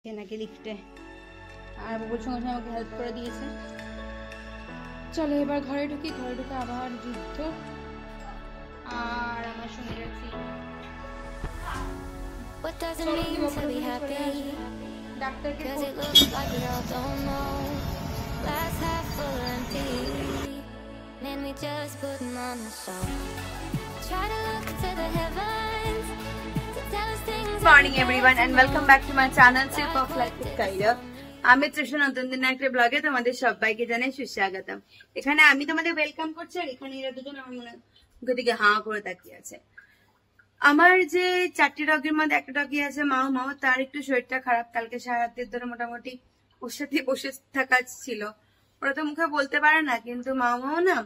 নাকি লিফটে আর বুবুর সঙ্গে আমাকে হেল্প করে দিয়েছে। চলো এবার ঘরে ঢুকি, ঘরে ঢুকে আবার যুদ্ধ। আর আমার সঙ্গে যাচ্ছি ডাক্তারকে morning everyone and welcome back to my channel sip of life with Kaira. আমি তৃষ্ণা, নতুন দিন একটা ব্লগে তোমাদের সবাইকে জানাই সুস্বাগতম। এখানে আমি তোমাদের ওয়েলকাম করছি আর এখানে এরা দুজন আমার মনে দিকে হাঁ করে তাকিয়ে আছে। আমার যে 4টি ডগের মধ্যে একটা ডগি আছে মাও মাও, তার একটু শরীরটা খারাপ। কালকে সারা রাতের ধরে মোটামুটি ওর সাথে বসে থাকা ছিল। ওরা তো মুখে বলতে পারে না, কিন্তু মাও মাও না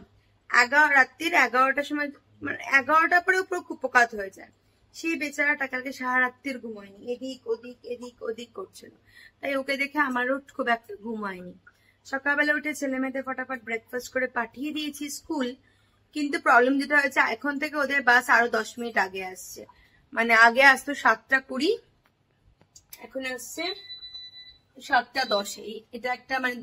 রাত্রির 11টার সময়, মানে 11টার পরে পুরো কুপকাত হয়ে যায়। সেই বেচারাটা কালকে সারা রাত্রির ঘুম হয়নি, এদিক ওদিক করছিল। তাই ওকে দেখে আমারও খুব একটা ঘুম হয়নি। সকালবেলা উঠে ছেলে মেয়েদের ফটাফট ব্রেকফাস্ট করে পাঠিয়ে দিয়েছি স্কুল। কিন্তু প্রবলেম যেটা হয়েছে, এখন থেকে ওদের বাস আরো 10 মিনিট আগে আসছে। মানে আগে আসতো 7টা 20, এখন আসছে 7টা 10। এটা একটা মানে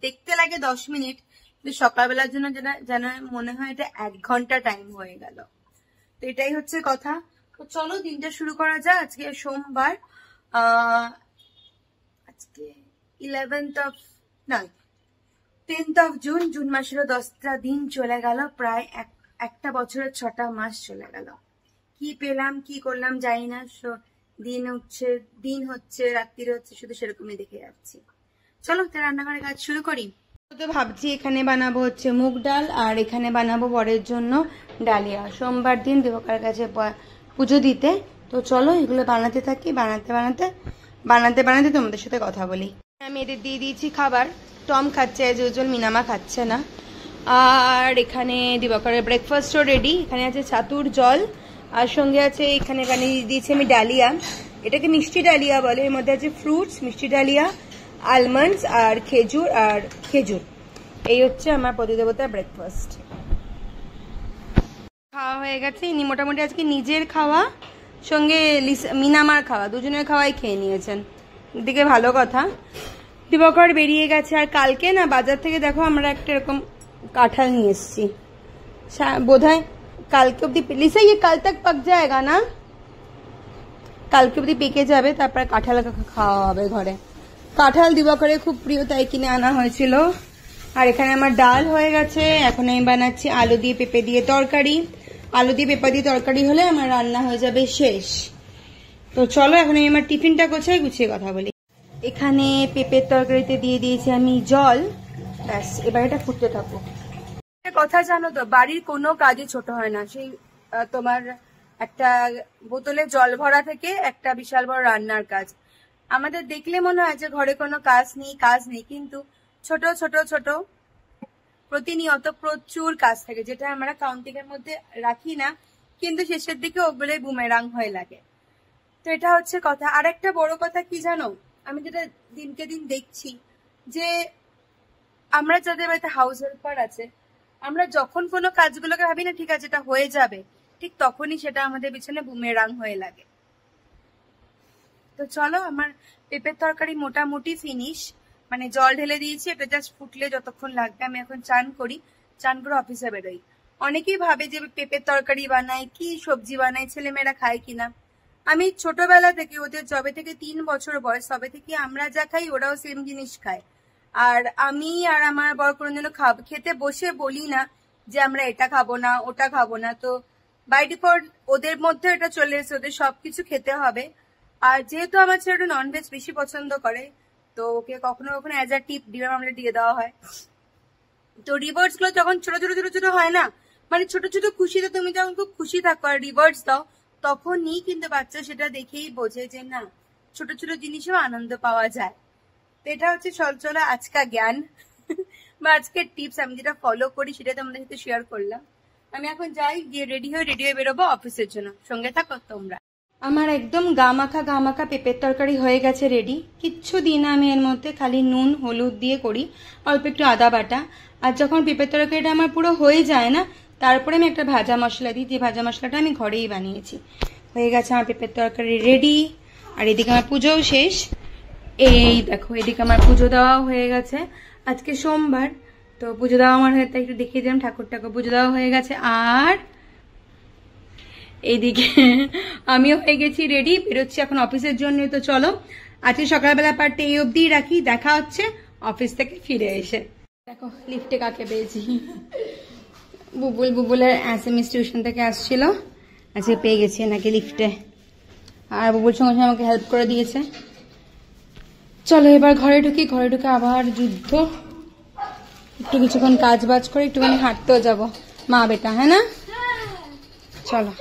দেখতে লাগে 10 মিনিট, কিন্তু সকালবেলার জন্য যেন মনে হয় এটা 1 ঘন্টা টাইম হয়ে গেল। তো এটাই হচ্ছে কথা। তো চলো দিনটা শুরু করা যায়। আজকে সোমবার, আজকে 10th of June। জুন মাসেরও 10টা দিন চলে গেল, প্রায় একটা বছরের 6টা মাস চলে গেল। কি পেলাম কি করলাম জানি না। দিন হচ্ছে রাত্রি হচ্ছে, শুধু সেরকমই দেখে যাচ্ছি। চলো রান্নাঘরে কাজ শুরু করি। তো ভাবছি এখানে বানাবো হচ্ছে মুগ ডাল, আর এখানে বানাবো বরের জন্য ডালিয়া। সোমবার দিন দেবকার কাছে পুজো দিতে। তো চলো এগুলো বানাতে থাকি, বানাতে তোমাদের সাথে কথা বলি। আমি এদের দিয়ে দিয়েছি খাবার। টম খাচ্ছে এজ ইউজুয়াল, মিনামা খাচ্ছে না। আর এখানে দিবাকরের ব্রেকফাস্টও রেডি। এখানে আছে ছাতুর জল, আর সঙ্গে আছে এখানে দিয়েছি আমি ডালিয়া। এটাকে মিষ্টি ডালিয়া বলে। এর মধ্যে আছে ফ্রুটস, মিষ্টি ডালিয়া, আলমন্ডস আর খেজুর। এই হচ্ছে আমার প্রতিদেবতার ব্রেকফাস্ট। খাওয়া হয়ে গেছে। ইনি মোটামুটি আজকে নিজের খাওয়া সঙ্গে মিনামার খাওয়া, দুজনের খাওয়াই খেয়ে নিয়েছেন। এদিকে ভালো কথা। দিবাকর বেরিয়ে গেছে। আর কালকে না বাজার থেকে দেখো আমরা একটা এরকম কাঁঠাল নিয়ে এসছি। বোধহয় কালকে অব্দি, লিসা ইয়ে কাল তক পাক যায়গা না? কালকে অব্দি পেকে যাবে, তারপরে কাঁঠাল খাওয়া হবে ঘরে। কাঁঠাল দিবাকরে খুব প্রিয়, তাই কিনে আনা হয়েছিল। আর এখানে আমার ডাল হয়ে গেছে। এখন আমি বানাচ্ছি আলু দিয়ে পেঁপে দিয়ে তরকারি। আলু দিয়ে পেঁপে দিয়ে তরকারি হলে আমার রান্না হয়ে যাবে শেষ। তো চলো এখন আমি আমার টিফিনটা গুছিয়ে কথা বলি। এখানে পেঁপের তরকারিতে দিয়ে দিয়েছি আমি জল। ব্যাস, এবার এটা ফুটতে থাকবো। কথা জানো তো, বাড়ির কোনো কাজই ছোট হয় না। সেই তোমার একটা বোতলে জল ভরা থেকে একটা বিশাল বড় রান্নার কাজ। আমাদের দেখলে মনে হয় যে ঘরে কোনো কাজ নেই, কিন্তু ছোট প্রতিনিয়ত প্রচুর কাজ থাকে, যেটা আমরা কাউন্টিং এর মধ্যে রাখি না, কিন্তু শেষের দিকে ওগুলোই বুমেরাং হয়ে লাগে। তো এটা হচ্ছে কথা। আর একটা বড় কথা কি জানো, আমি যেটা দিনকে দিন দেখছি, যে আমরা যাদের বাড়িতে হাউস হেল্পার আছে, আমরা যখন কোনো কাজগুলোকে ভাবি না ঠিক আছে এটা হয়ে যাবে, ঠিক তখনই সেটা আমাদের পিছনে বুমেরাং হয়ে লাগে। তো চলো, আমার পেঁপের তরকারি মোটামুটি ফিনিশ। মানে জল ঢেলে দিয়েছি, এটা জাস্ট ফুটলে যতক্ষণ লাগবে। আমি এখন চান করে অফিসে বেরোই। অনেকেই ভাবে যে পেঁপের তরকারি বানাই কি সবজি বানাই, ছেলেমেয়েরা খায় কিনা। আমি ছোটবেলা থেকে, ওদের যবে থেকে 3 বছর বয়স, তবে থেকে আমরা যা খাই ওরাও সেম জিনিস খায়। আর আমি আর আমার বর কোনোদিনও খেতে বসে বলি না যে আমরা এটা খাবো না ওটা খাবো না। তো বাই ডিফল্ট ওদের মধ্যে এটা চলে এসে, ওদের সবকিছু খেতে হবে। আর যেহেতু আমার ছেলেটা ননভেজ বেশি পছন্দ করে, তো ওকে কখনো কখনো অ্যাজ আ টিপ ডিমের অমলেট দিয়ে দেওয়া হয়। তো রিভার্স গুলো যখন ছোট হয় না, মানে ছোট খুশিতে তুমি যখন খুব খুশি থাকো আর রিভার্স দাও, তখনই কিন্তু বাচ্চা সেটা দেখেই বোঝে যে না, ছোট জিনিসেও আনন্দ পাওয়া যায়। তো এটা হচ্ছে চলো আজকের জ্ঞান বা আজকের টিপস। আমি যেটা ফলো করি সেটা তোমাদের সাথে শেয়ার করলাম। আমি এখন যাই, গিয়ে রেডি হয়ে বেরোবো অফিসের জন্য। সঙ্গে থাকো তোমরা। আমার একদম গামাখা পেঁপের তরকারি হয়ে গেছে রেডি। কিচ্ছু দিই না আমি এর মধ্যে, খালি নুন হলুদ দিয়ে করি, অল্প একটু আদা বাটা। আর যখন পেঁপের তরকারিটা আমার পুরো হয়ে যায় না, তারপরে আমি একটা ভাজা মশলা দিই, যে ভাজা মশলাটা আমি ঘরেই বানিয়েছি। হয়ে গেছে আমার পেঁপের তরকারি রেডি। আর এদিকে আমার পুজোও শেষ। এই দেখো এদিকে আমার পুজো দেওয়া হয়ে গেছে, আজকে সোমবার তো পুজো দেওয়া আমার হয়ে একটু দেখিয়ে দিলাম, ঠাকুর পুজো দেওয়া হয়ে গেছে। আর এইদিকে আমিও হয়ে গেছি রেডি, বেরোচ্ছি এখন অফিসের জন্য। তো চলো আজকে সকালবেলা পার্টটা এই অবধি রাখি, দেখা হচ্ছে অফিস থেকে ফিরে এসে। দেখো লিফটে কাকে পেয়েছি, বুবুলের এসএমএস টিউশন থেকে আসছিল, আজকে পেয়ে গেছি নাকি লিফটে, আর বুবুল সঙ্গে সঙ্গে আমাকে হেল্প করে দিয়েছে। চলো এবার ঘরে ঢুকি, ঘরে ঢুকে আবার যুদ্ধ, একটু কিছুক্ষণ কাজ বাজ করে একটুখানি হাঁটতেও যাবো মা বেটা, হ্যাঁ না? চলো।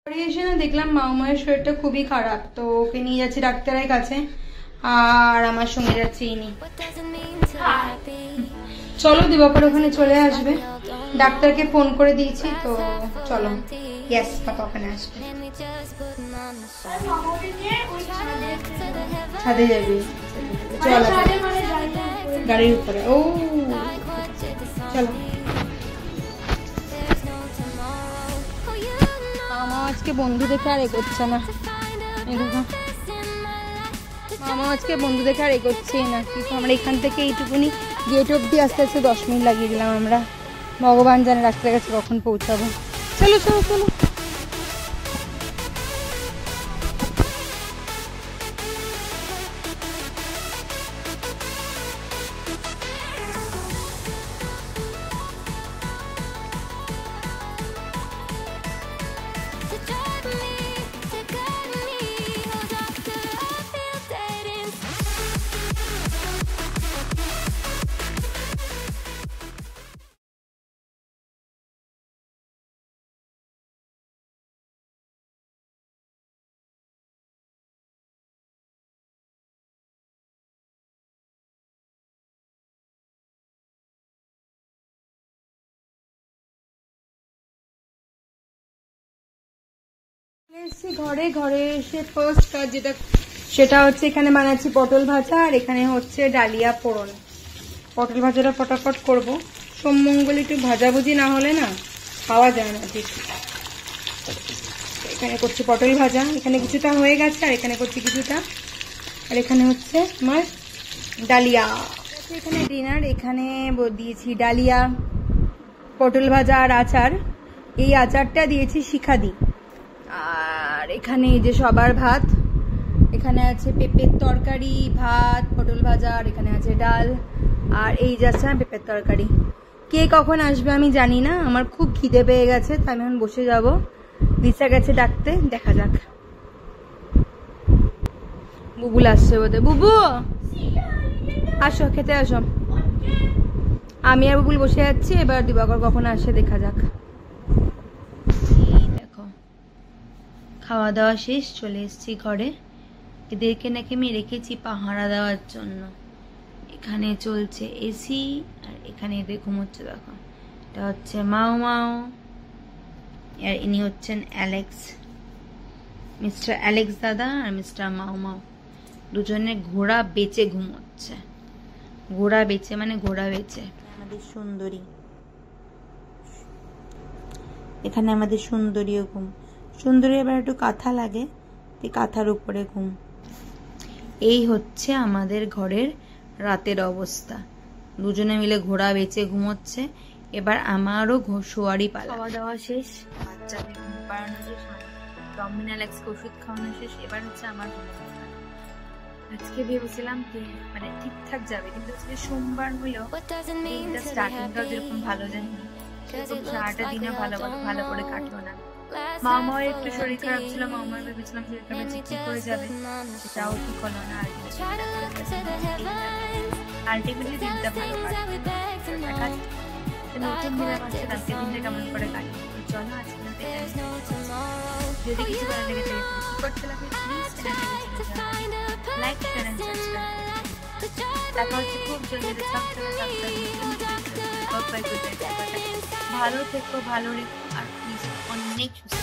ঘরে এসে না দেখলাম মায়ের শরীরটা খুবই খারাপ, তো ওকে নিয়ে যাচ্ছি ডাক্তারের কাছে, আর আমার সঙ্গে যাচ্ছে ইনি। চলো দিবাকর ওখানে চলে আসবে, ডাক্তারকে ফোন করে দিয়েছি, তো চলো। ইয়েস পাপা ওখানে আসবে। ছাদে যাবি? চল গাড়ির উপরে। ও চলো। মামা আজকে বন্ধু দেখে আর এগোচ্ছে না, মামা আজকে বন্ধু দেখে আর এগোচ্ছে না, কিন্তু আমরা এখান থেকে এইটুকুনি গেট অব্দি আস্তে আস্তে 10 মিনিট লাগিয়ে দিলাম আমরা, ভগবান জানে ডাক্তারের কাছে কখন পৌঁছাবো। চলো চলো চলো। ঘরে ঘরে এসে ফার্স্ট কাজ যেটা, সেটা হচ্ছে এখানে বানাচ্ছি পটল ভাজা, আর এখানে হচ্ছে ডালিয়া ফোড়ন। পটল ভাজাটা ফটাফট করব, সোমমঙ্গল একটু ভাজাভুজি না হলে না খাওয়া যায় না ঠিক। এখানে করছি পটল ভাজা, এখানে কিছুটা হয়ে গেছে, আর এখানে করছি কিছুটা, আর এখানে হচ্ছে আমার ডালিয়া। এখানে ডিনার, এখানে দিয়েছি ডালিয়া, পটল ভাজা আর আচার। এই আচারটা দিয়েছি শিখাদি। আর এখানে এই যে সবার ভাত, এখানে আছে পেঁপের তরকারি, ভাত, পটল ভাজা, আর এখানে আছে ডাল, আর এই যাচ্ছে পেঁপের তরকারি। কে কখন আসবে আমি জানি না, আমার খুব খিদে পেয়ে গেছে, তাই আমি এখন বসে যাব। দিশা গেছে ডাকতে, দেখা যাক। বুবুল আসছে বোধহয়। বুবু আসো, খেতে আসো। আমি আর বুবুল বসে যাচ্ছি, এবার দিবাকর কখন আসে দেখা যাক। দেখো খাওয়া দাওয়া শেষ, চলে এসেছি ঘরে। এদেরকে নাকি আমি রেখেছি পাহারা দেওয়ার জন্য। এখানে চলছে এসি, আর এখানে এদের ঘুমোচ্ছে। দেখো এটা হচ্ছে মাও মাও, আর ইনি হচ্ছেন অ্যালেক্স, মিস্টার অ্যালেক্স দাদা আর মিস্টার মাও মাও। দুজনে ঘোড়া বেচে ঘুমোচ্ছে, ঘোড়া বেচে মানে ঘোড়া বেচে। আমাদের সুন্দরী, এখানে আমাদের সুন্দরীও ঘুম। সুন্দরী এবার একটু কাঁথা লাগে, এই কাঁথার উপরে ঘুম। এই হচ্ছে আমাদের ঘরের রাতের অবস্থা, দুজনে মিলে ঘোড়া বেচে ঘুমোচ্ছে। এবার আমারও শোয়ারই পালা। খাওয়া দাওয়া শেষ, বাচ্চাদের ঘুম পাড়ানো শেষ, ডমিন অ্যালেক্সকে ওষুধ খাওয়ানো শেষ, এবার হচ্ছে আমার ঘুমানো। আজকে ভেবেছিলাম মানে ঠিকঠাক যাবে, কিন্তু আজকে সোমবার হলেও দিনটা স্টার্টিংটাও যেরকম ভালো যায়নি, সেরকম সারাটা দিনে ভালো করে কাটলো না। মামার একটু শরীর খারাপ ছিল, মামার ভেবেছিলাম শরীর খারাপ ঠিক হয়ে যাবে, সেটাও ঠিক হলো না। আলটিমেটলি দিনটা ভালো কাটলো। নতুন দিনের পাশে আজকে দিনটা কেমন করে কাটলো। চলো আজকে যদি কিছু ভালো লেগে থাকে কি করতে লাগে please like share and subscribe. দেখা হচ্ছে খুব জলদি। ভালো থেকো, ভালো রেখো, আর প্লিজ অনেক সুস্থ।